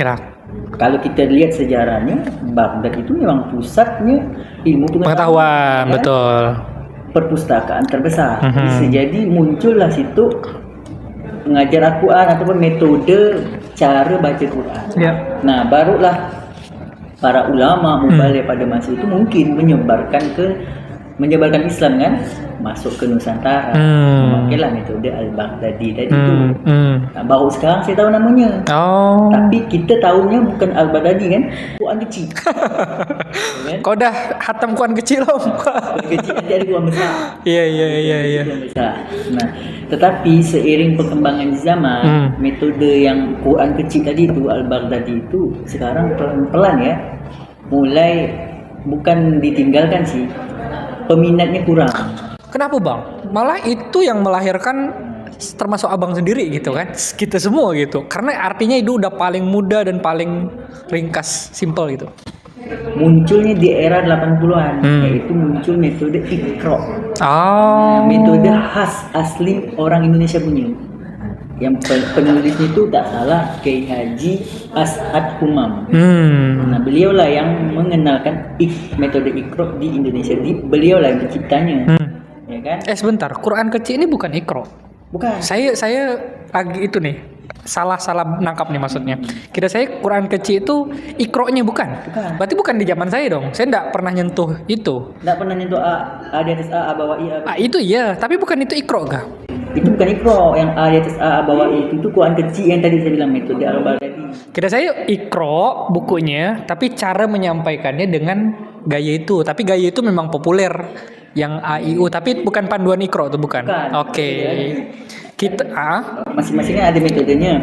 Kalau kita lihat sejarahnya, Baghdad itu memang pusatnya ilmu pengetahuan, betul. Perpustakaan terbesar. Jadi muncullah situ mengajar Al-Quran ataupun metode cara baca Quran. Nah, barulah para ulama mubaligh pada masa itu mungkin menyebarkan Islam kan, masuk ke Nusantara. Memakailah metode Al-Baghdadi tadi itu. Nah, baru sekarang saya tahu namanya. Tapi kita tahunya bukan Al-Baghdadi kan, Quran kecil. Kau dah hatam Quran kecil om? Quran kecil nanti ada Quran besar. Iya. Nah, tetapi seiring perkembangan zaman, metode yang Quran kecil tadi itu, Al-Baghdadi itu sekarang pelan-pelan ya, mulai bukan ditinggalkan sih, peminatnya kurang. Kenapa bang? Malah itu yang melahirkan termasuk abang sendiri gitu kan, kita semua gitu, karena artinya itu udah paling mudah dan paling ringkas, simple gitu. Munculnya di era 80-an, yaitu muncul metode Iqra. Metode khas asli orang Indonesia punya. Yang penulisnya itu tak salah Kiai Haji As'ad Humam. Nah, beliaulah yang mengenalkan metode Iqra di Indonesia. Beliaulah yang penciptanya. Ya kan? Sebentar, Quran kecil ini bukan Iqra. Bukan. Saya lagi itu nih. Salah nangkap nih maksudnya. Kira saya Quran kecil itu Iqra-nya bukan. Berarti bukan di zaman saya dong. Saya enggak pernah nyentuh itu. Enggak pernah nyentuh A di atas A bawah I. Itu iya, tapi bukan itu Iqra kah? Itu bukan Iqra, yang A di atas A bawah I itu Quran kecil yang tadi saya bilang metode Al-Baghdadi. Kira saya Iqra bukunya, tapi cara menyampaikannya dengan gaya itu. Tapi gaya itu memang populer. Yang A, I, U, tapi bukan panduan Iqra itu bukan? Oke. Kita masing-masingnya ada metodenya.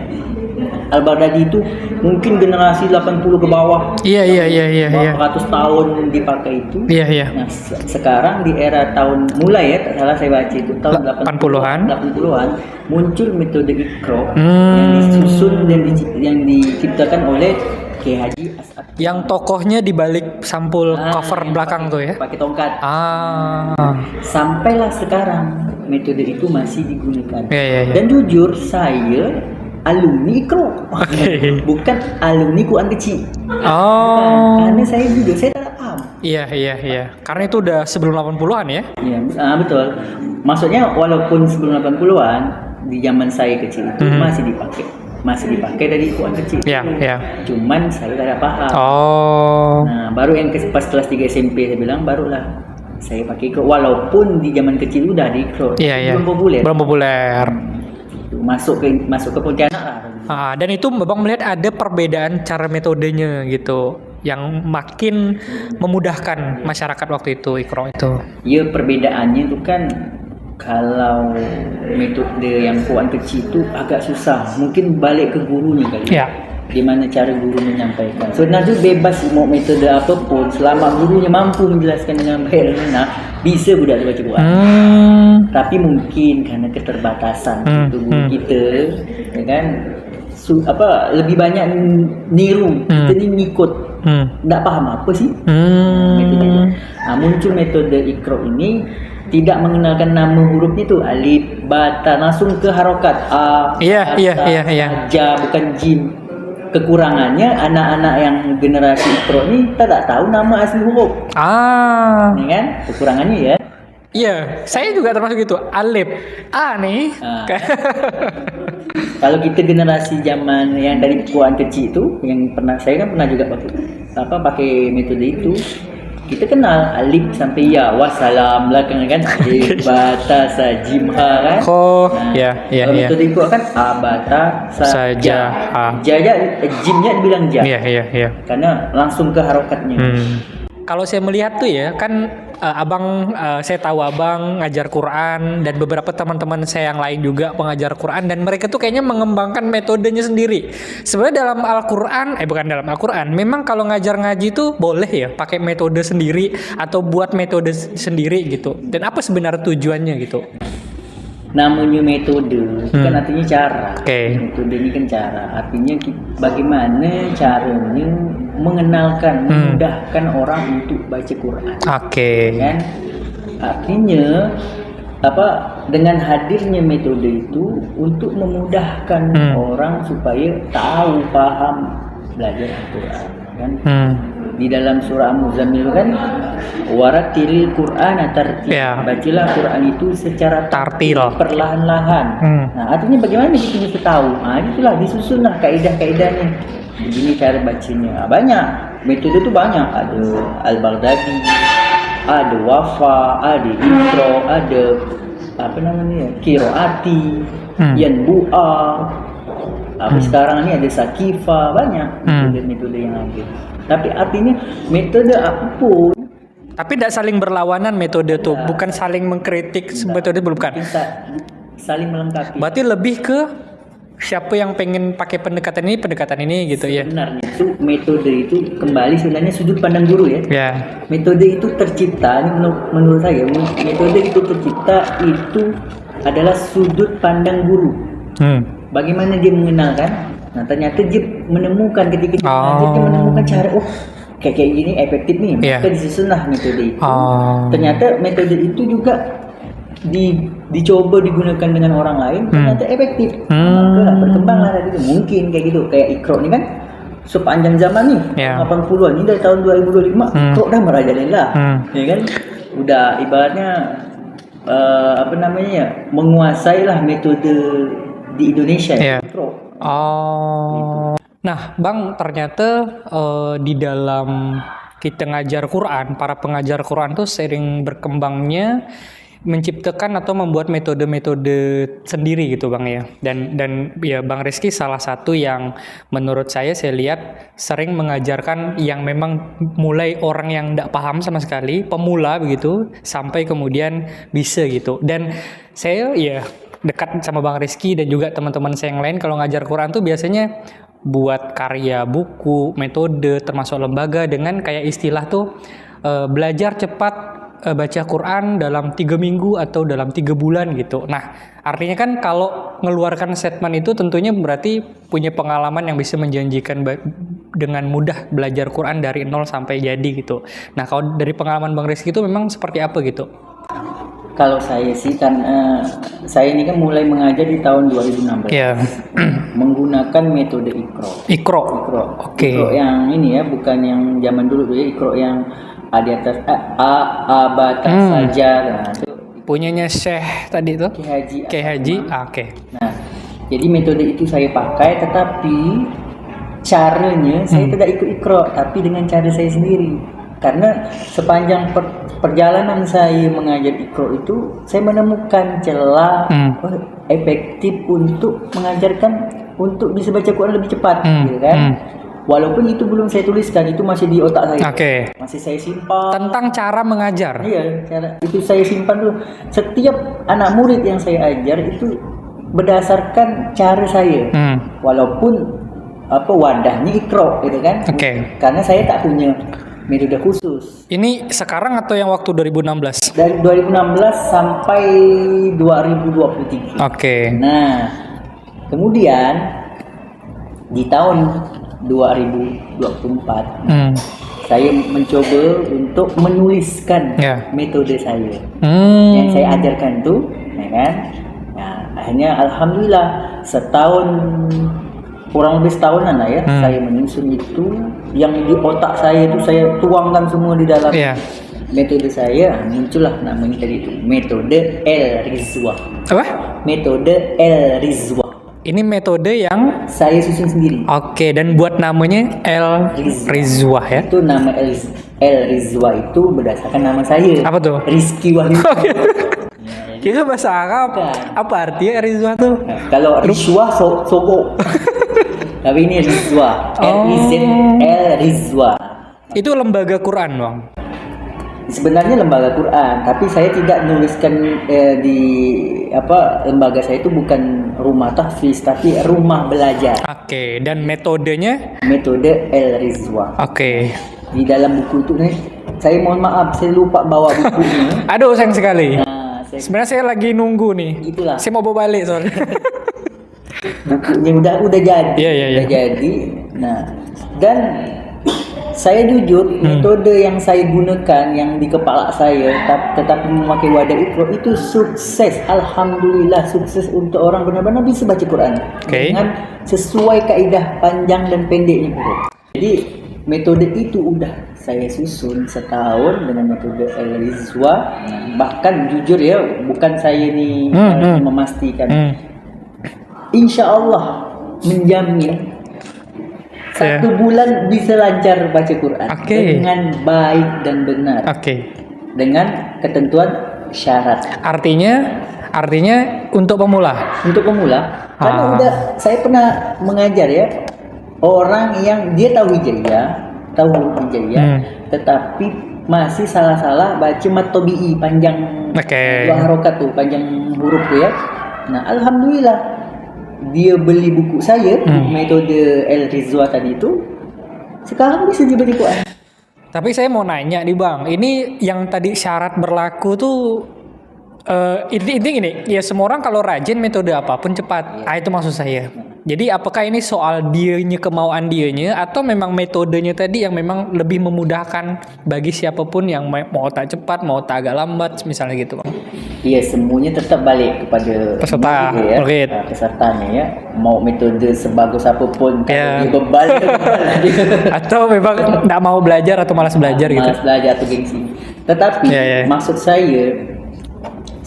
Al-Baghdadi itu mungkin generasi 80 ke bawah. Iya. Berapa ratus tahun dipakai itu. Iya. Nah, sekarang di era tahun mulai ya, tak salah saya baca itu tahun 80-an muncul metode Iqra yang disusun dan yang diciptakan oleh Kiai Haji As'ad. Yang tokohnya di balik sampul cover belakang tuh ya. Pakai tongkat. Sampailah sekarang metode itu masih digunakan. Iya. Dan jujur saya alumni Iqra. Bukan alumni Quran kecil. Karena saya tak paham. Iya. Karena itu udah sebelum 80-an ya? Iya, betul. Maksudnya walaupun sebelum 80-an di zaman saya kecil itu masih dipakai dari Quran kecil. Iya. Cuman saya tidak paham. Nah, baru yang pas kelas 3 SMP saya bilang barulah saya pakai Iqra, walaupun di zaman kecil udah di Iqra. Iya. Belum populer. Masuk ke Pontianak lah. Dan itu Bang melihat ada perbedaan cara metodenya gitu yang makin memudahkan masyarakat waktu itu Iqra itu. Iya, perbedaannya itu kan kalau metode yang Quran kecil itu agak susah, mungkin balik ke gurunya kali. Iya. Gimana cara guru menyampaikan. Sebenarnya bebas mau metode apapun, selama gurunya mampu menjelaskan dengan baik dan benar, bisa budak baca Quran. Tapi mungkin karena keterbatasan guru kita, ya kan, lebih banyak niru, kita ni ngikut, tak paham apa sih metodenya. Muncul metode Iqra ini tidak mengenalkan nama hurufnya tu alif, ba, ta, langsung ke harokat Iya. Ja, bukan jim. Kekurangannya anak-anak yang generasi Iqra ni tak tahu nama asli huruf. Ini kan kekurangannya ya. Iya, saya juga termasuk itu. Alif nih. Kalau kita generasi zaman yang dari Quran kecil itu, yang saya kan pernah juga pakai metode itu. Kita kenal alif sampai ya, wassalam lah kan alif, bata, sa, jim, ha kan. Metode itu kan bata, sa, ja. Jimnya dibilang ja. Iya. Karena langsung ke harokatnya. Kalau saya melihat tuh ya kan saya tahu abang ngajar Quran dan beberapa teman-teman saya yang lain juga pengajar Quran dan mereka tuh kayaknya mengembangkan metodenya sendiri. Sebenarnya dalam Al-Quran, bukan dalam Al-Quran, memang kalau ngajar ngaji tuh boleh ya pakai metode sendiri atau buat metode sendiri gitu. Dan apa sebenarnya tujuannya gitu? Namanya metode kan artinya cara. Metode ini kan cara, artinya bagaimana caranya mengenalkan, memudahkan orang untuk baca Quran. Kan? Artinya dengan hadirnya metode itu untuk memudahkan orang supaya tahu, paham, belajar Al-Quran kan. Di dalam surah Al-Muzammil kan waratilil Qur'ana tartila. Bacalah Quran itu secara tartil, perlahan-lahan. Nah, artinya bagaimana kita bisa tahu? Itulah disusunlah kaidah-kaidahnya. Begini cara bacanya. Banyak metode itu banyak. Ada Al-Baghdadi, ada Wafa, ada Iqra, ada Qiraati, Yanbu'a. Sekarang ini ada Sakifa, banyak metode-metode yang ada. Tapi artinya metode apapun. Tapi tidak saling berlawanan metode tuh, bukan saling mengkritik metode, bukan. Saling melengkapi. Berarti lebih ke siapa yang pengen pakai pendekatan ini gitu ya. Sebenarnya itu metode itu kembali sebenarnya sudut pandang guru ya. Metode itu tercipta, ini menurut saya metode itu tercipta itu adalah sudut pandang guru. Bagaimana dia mengenalkan? Nah, ternyata dia menemukan ketika dia menemukan cara kayak gini efektif nih, maka disusunlah metode itu. Ternyata metode itu juga dicoba digunakan dengan orang lain, ternyata efektif. Maka berkembanglah dari itu. Mungkin kayak gitu, kayak Iqra ini kan sepanjang zaman nih, 80-an ini dari tahun 2025 Iqra dah merajalela. Ya kan? Udah ibaratnya menguasailah metode di Indonesia Iqra. Nah, Bang, ternyata di dalam kita ngajar Quran, para pengajar Quran tuh sering berkembangnya menciptakan atau membuat metode-metode sendiri gitu, Bang ya. Dan ya Bang Rizky salah satu yang menurut saya lihat sering mengajarkan yang memang mulai orang yang tidak paham sama sekali, pemula begitu, sampai kemudian bisa gitu. Dan saya ya dekat sama Bang Rizky dan juga teman-teman saya yang lain kalau ngajar Quran tuh biasanya buat karya buku, metode termasuk lembaga dengan kayak istilah tuh belajar cepat baca Quran dalam 3 minggu atau dalam 3 bulan gitu. Nah, artinya kan kalau ngeluarkan statement itu tentunya berarti punya pengalaman yang bisa menjanjikan dengan mudah belajar Quran dari nol sampai jadi gitu. Nah, kalau dari pengalaman Bang Rizky itu memang seperti apa gitu? Kalau saya sih kan saya ini kan mulai mengajar di tahun 2016. Ya. Menggunakan metode Iqra. Iqra. Oke. Iqra yang ini ya, bukan yang zaman dulu ya, Iqra yang A di atas A batas saja. Nah, itu punyanya Syekh tadi tuh. Kiai Haji. Oke. Nah, jadi metode itu saya pakai, tetapi caranya saya tidak ikut Iqra, tapi dengan cara saya sendiri. Karena sepanjang perjalanan saya mengajar Iqra itu, saya menemukan celah efektif untuk mengajarkan untuk bisa baca Quran lebih cepat, gitu kan? Walaupun itu belum saya tuliskan, itu masih di otak saya. Oke. Masih saya simpan. Tentang cara mengajar. Iya, cara itu saya simpan dulu. Setiap anak murid yang saya ajar itu berdasarkan cara saya. Walaupun wadahnya Iqra, gitu kan? Oke. Karena saya tak punya metode khusus. Ini sekarang atau yang waktu 2016? Dari 2016 sampai 2023. Oke. Nah, kemudian di tahun 2024 saya mencoba untuk menuliskan metode saya yang saya ajarkan tuh, ya kan? Nah, akhirnya alhamdulillah kurang lebih setahunan lah ya, saya menyusun itu, yang di otak saya itu saya tuangkan semua di dalam metode saya. Muncullah namanya tadi itu, metode El Rizwa. Apa? Metode El Rizwa. Ini metode yang saya susun sendiri. Oke, dan buat namanya El Rizwa ya. Itu nama El Rizwa itu berdasarkan nama saya. Apa tuh? Rizky Wahyu. Kita bahasa Arab. Apa artinya Rizwa tuh? Nah, kalau Rizwa Sogo. Tapi ini Rizwa. El Rizwa. Itu lembaga Quran, Bang. Sebenarnya lembaga Quran, tapi saya tidak menuliskan lembaga saya itu bukan rumah tahfiz, tapi rumah belajar. Oke, dan metodenya? Metode El Rizwa. Oke. Di dalam buku itu nih, saya mohon maaf, saya lupa bawa bukunya. Aduh, sayang sekali. Nah, sebenarnya saya lagi nunggu nih. Itulah. Saya mau bawa balik soalnya. Bukunya udah jadi. Iya. Udah jadi. Nah, dan saya jujur, metode yang saya gunakan yang di kepala saya tetapi memakai wadah Iqra itu sukses. Alhamdulillah sukses untuk orang benar-benar bisa baca Quran dengan sesuai kaidah panjang dan pendeknya. Jadi metode itu udah saya susun setahun dengan metode El Rizwa. Bahkan jujur ya, bukan saya ini memastikan. Insya Allah menjamin 1 bulan bisa lancar baca Quran dengan baik dan benar. Dengan ketentuan syarat. Artinya untuk pemula. Untuk pemula, karena saya pernah mengajar ya orang yang dia tahu huruf hijaiyah, tetapi masih salah-salah baca mat tabi'i panjang 2 harokat tuh, panjang huruf tuh ya. Nah, alhamdulillah dia beli buku saya, metode El Rizwa tadi itu, sekarang bisa dibaca Quran. Tapi saya mau nanya nih Bang, ini yang tadi syarat berlaku tuh intinya gini, ya semua orang kalau rajin metode apapun cepat. Itu maksud saya. Jadi apakah ini soal dianya, kemauan dianya, atau memang metodenya tadi yang memang lebih memudahkan bagi siapapun yang mau tak cepat, mau tak agak lambat, misalnya gitu Bang? Iya, semuanya tetap balik kepada peserta, pesertanya ya. Mau metode sebagus apapun, kalau dia bebal, atau memang tidak mau belajar atau malas belajar gitu. Malas belajar atau gengsi. Tetapi maksud saya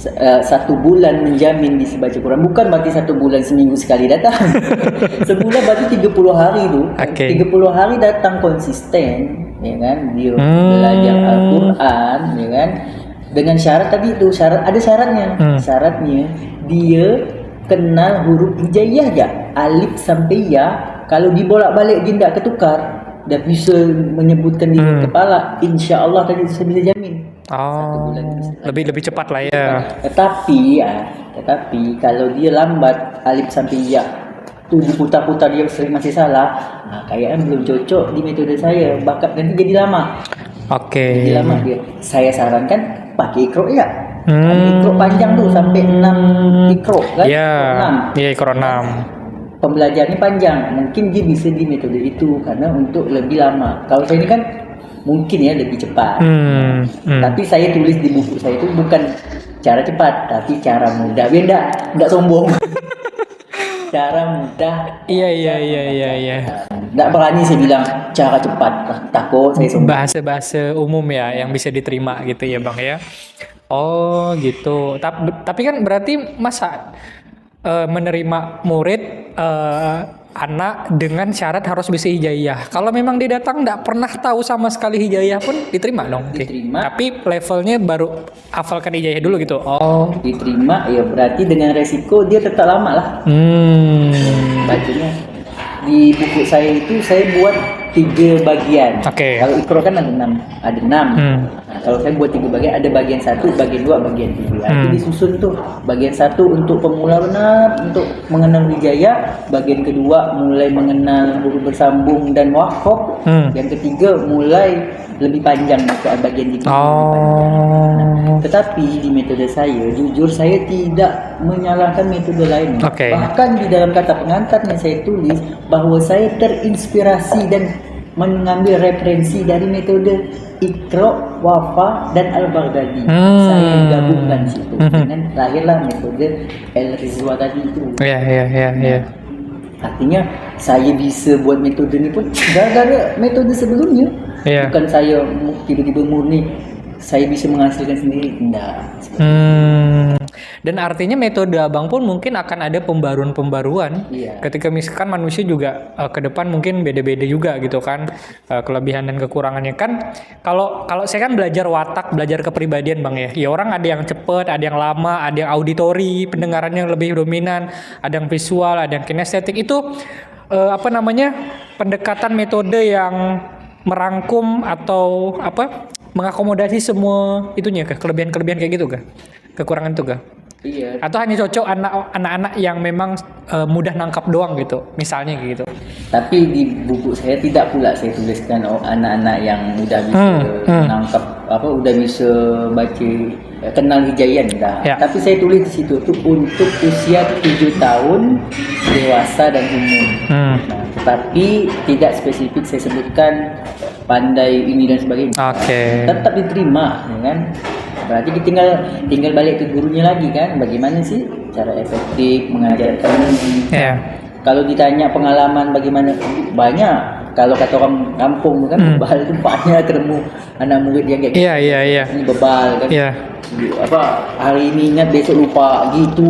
1 bulan menjamin bisa baca Quran, bukan berarti 1 bulan seminggu sekali datang. Sebulan berarti 30 hari itu. 30 hari datang konsisten, ya kan? Dia belajar Al-Quran, ya kan? Dengan syarat tadi itu, ada syaratnya. Syaratnya dia kenal huruf hijaiyah aja, alif sampai ya. Kalau dibolak-balik dia tidak ketukar dan bisa menyebutkan di kepala, insya Allah tadi saya bisa jamin. Oh, bulan itu lebih cepat lah ya. Tetapi kalau dia lambat alif sampai ya tuh diputar-putar dia sering masih salah, kayaknya belum cocok di metode saya, bakat nanti jadi lama. Oke. Jadi lama dia. Saya sarankan pakai ikro ya. Ikro panjang tuh sampai 6 ikro kan? Ya, Ikro 6. iya ikro 6. Pembelajarannya panjang, mungkin dia bisa di metode itu karena untuk lebih lama. Kalau saya ini kan mungkin ya lebih cepat. Tapi saya tulis di buku saya itu bukan cara cepat, tapi cara mudah. Biar enggak sombong. Cara mudah. Iya. Enggak berani saya bilang cara cepat, takut saya sombong. Bahasa-bahasa umum ya yang bisa diterima gitu ya Bang ya. Oh gitu. Tapi kan berarti masa menerima murid anak dengan syarat harus bisa hijaiyah. Kalau memang dia datang nggak pernah tahu sama sekali hijaiyah pun diterima dong. Diterima. Tapi levelnya baru hafalkan hijaiyah dulu gitu. Oh. Diterima ya berarti dengan resiko dia tetap lama lah. Bacanya di buku saya itu saya buat 3 bagian. Oke. Kalau ikro kan ada 6. Nah, kalau saya buat 3 bagian, ada bagian 1, bagian 2, bagian 3. Itu disusun tuh. Bagian 1 untuk pemula benar, untuk mengenal hijaya. Bagian kedua mulai mengenal huruf bersambung dan waqaf. Yang ketiga mulai lebih panjang ke bagian 3. Tetapi di metode saya, jujur saya tidak menyalahkan metode lain. Bahkan di dalam kata pengantar yang saya tulis bahwa saya terinspirasi dan mengambil referensi dari metode Iqra, Wafa, dan Al-Baghdadi. Saya gabungkan situ dengan lahirlah metode El-Rizwa tadi itu. Iya. Artinya saya bisa buat metode ini pun gara-gara metode sebelumnya. Bukan saya tiba-tiba murni saya bisa menghasilkan sendiri, tidak. Dan artinya metode abang pun mungkin akan ada pembaruan-pembaruan. Ketika misalkan manusia juga ke depan mungkin beda-beda juga gitu kan, kelebihan dan kekurangannya kan. Kalau saya kan belajar watak, belajar kepribadian bang ya. Ya orang ada yang cepet, ada yang lama, ada yang auditori, pendengarannya lebih dominan, ada yang visual, ada yang kinestetik. Itu pendekatan metode yang merangkum atau mengakomodasi semua itunya kah? Kelebihan-kelebihan kayak gitu kah? Kekurangan itu kah? Iya. Atau hanya cocok anak-anak yang memang mudah nangkap doang gitu, misalnya kayak gitu. Tapi di buku saya tidak pula saya tuliskan anak-anak yang udah bisa nangkap udah bisa baca kenal hijaian dah. Tapi saya tulis di situ tuh untuk usia 7 tahun, dewasa dan umum. Nah, tapi tidak spesifik saya sebutkan pandai ini dan sebagainya. Tetap diterima, ya kan? Berarti kita tinggal balik ke gurunya lagi kan, bagaimana sih cara efektif mengajarkan ini. Kalau ditanya pengalaman bagaimana, banyak. Kalau kata orang kampung kan bebal itu banyak ketemu anak murid yang kayak gitu. Ini bebal kan. Hari ini ingat besok lupa gitu,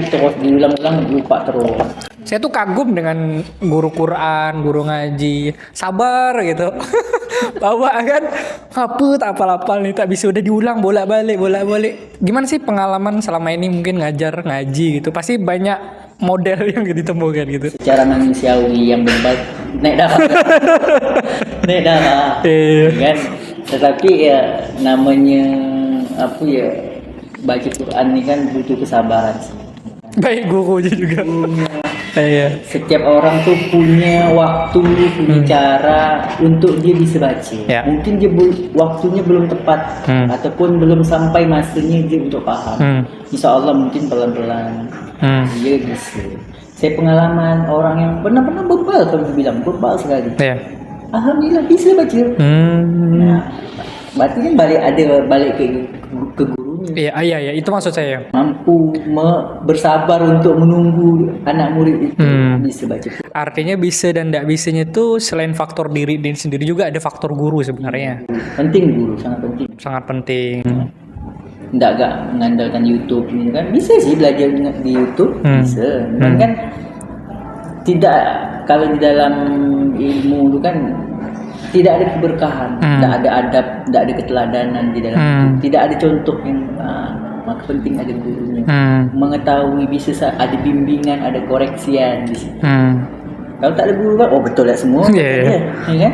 terus diulang-ulang lupa terus. Saya tuh kagum dengan guru Quran, guru ngaji, sabar gitu. Bawa kan hapus apal-apal nih tak bisa udah diulang bolak-balik. Gimana sih pengalaman selama ini mungkin ngajar ngaji gitu? Pasti banyak model yang ditemukan gitu. Secara manusiawi yang bebas naik darah. Kan? Tetapi ya namanya baca Quran ini kan butuh kesabaran sih. Baik gurunya juga. Setiap orang tuh punya waktu, punya cara untuk dia bisa baca. Mungkin dia waktunya belum tepat ataupun belum sampai masanya dia untuk paham. Insya Allah mungkin pelan-pelan dia bisa. Saya pengalaman orang yang pernah bebal, kalau bilang bebal sekali. Alhamdulillah bisa baca. Nah, berarti kan balik ke gurunya. Iya, itu maksud saya. Mampu bersabar untuk menunggu anak murid itu bisa baca. Artinya bisa dan tidak bisanya itu selain faktor diri sendiri juga ada faktor guru sebenarnya. Penting guru, sangat penting. Nggak mengandalkan YouTube ini kan, bisa sih belajar di YouTube, bisa. Kan tidak, kalau di dalam ilmu itu kan tidak ada keberkahan, tidak ada adab, tidak ada keteladanan di dalam itu, tidak ada contoh yang maka penting ada gurunya, mengetahui bisa ada bimbingan, ada koreksian di situ. Kalau tak ada guru kan, betul ya semua, ya kan?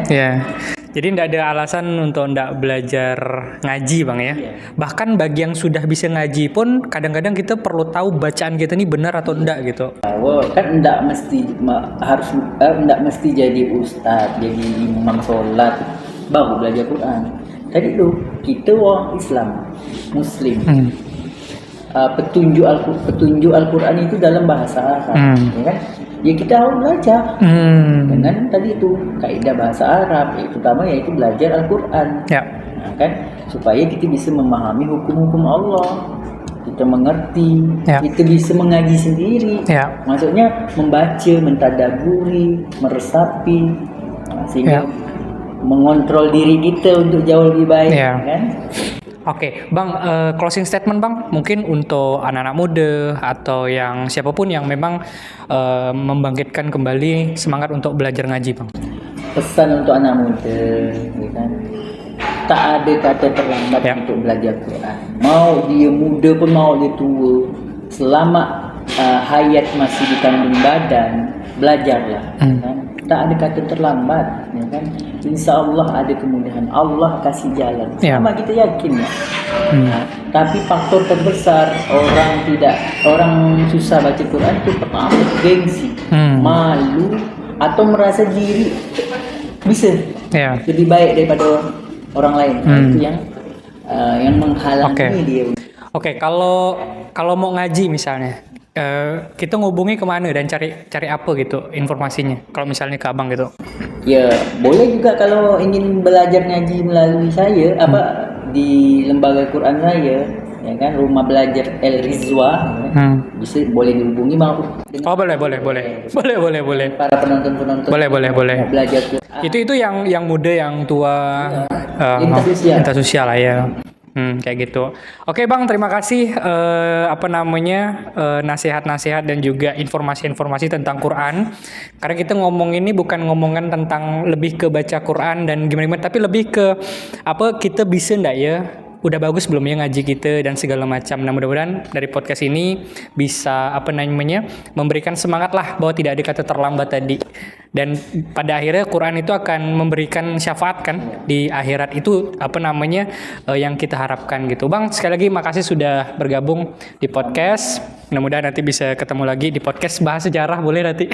Jadi tidak ada alasan untuk tidak belajar ngaji bang ya. Iya. Bahkan bagi yang sudah bisa ngaji pun kadang-kadang kita perlu tahu bacaan kita ini benar atau enggak gitu. Kan enggak mesti jadi ustaz, jadi imam sholat baru belajar Quran. Tadi tuh kita orang Islam, Muslim. Petunjuk Al-Quran itu dalam bahasa Arab, ya kan? Ya kita harus belajar dengan tadi itu kaidah bahasa Arab, terutama yaitu belajar Al-Quran, Ya. nah, kan? Supaya kita bisa memahami hukum-hukum Allah, kita mengerti, Ya. kita bisa mengaji sendiri. Ya. Maksudnya membaca, mentadaburi, meresapi, sehingga Ya. mengontrol diri kita untuk jauh lebih baik, Ya. kan? Oke, Bang, closing statement Bang, mungkin untuk anak-anak muda atau yang siapapun yang memang membangkitkan kembali semangat untuk belajar ngaji Bang. Pesan untuk anak muda, ya kan? Tak ada kata terlambat Ya. untuk belajar Quran. Mau dia muda pun mau dia tua, selama hayat masih di kandung badan, belajarlah, ya kan? Tak ada kata terlambat, ya kan? Insya Allah ada kemudahan, Allah kasih jalan. Ya. Sama kita yakin ya. Nah, tapi faktor terbesar orang susah baca Quran itu pertama gengsi, malu atau merasa diri bisa Ya. lebih baik daripada orang lain. Itu yang menghalangi dia. Oke, kalau mau ngaji misalnya, kita ngubungi kemana dan cari apa gitu informasinya? Kalau misalnya ke abang gitu. Ya boleh juga kalau ingin belajar ngaji melalui saya di lembaga Quran saya, ya kan, rumah belajar El Rizwa, bisa boleh dihubungi mau. Oh boleh. Para penonton Boleh. mau belajar Quran. Itu yang muda, yang tua, Lintas sosial lah ya. Kayak gitu. Oke Bang, terima kasih nasihat-nasihat dan juga informasi-informasi tentang Quran. Karena kita ngomong ini bukan ngomongan tentang lebih ke baca Quran dan gimana, tapi lebih ke kita bisa ndak ya, udah bagus belum ya ngaji kita dan segala macam. Nah mudah-mudahan dari podcast ini bisa memberikan semangat lah bahwa tidak ada kata terlambat tadi. Dan pada akhirnya Quran itu akan memberikan syafaat kan di akhirat, itu yang kita harapkan gitu. Bang, sekali lagi makasih sudah bergabung di podcast. Mudah-mudahan nanti bisa ketemu lagi di podcast bahas sejarah, boleh nanti.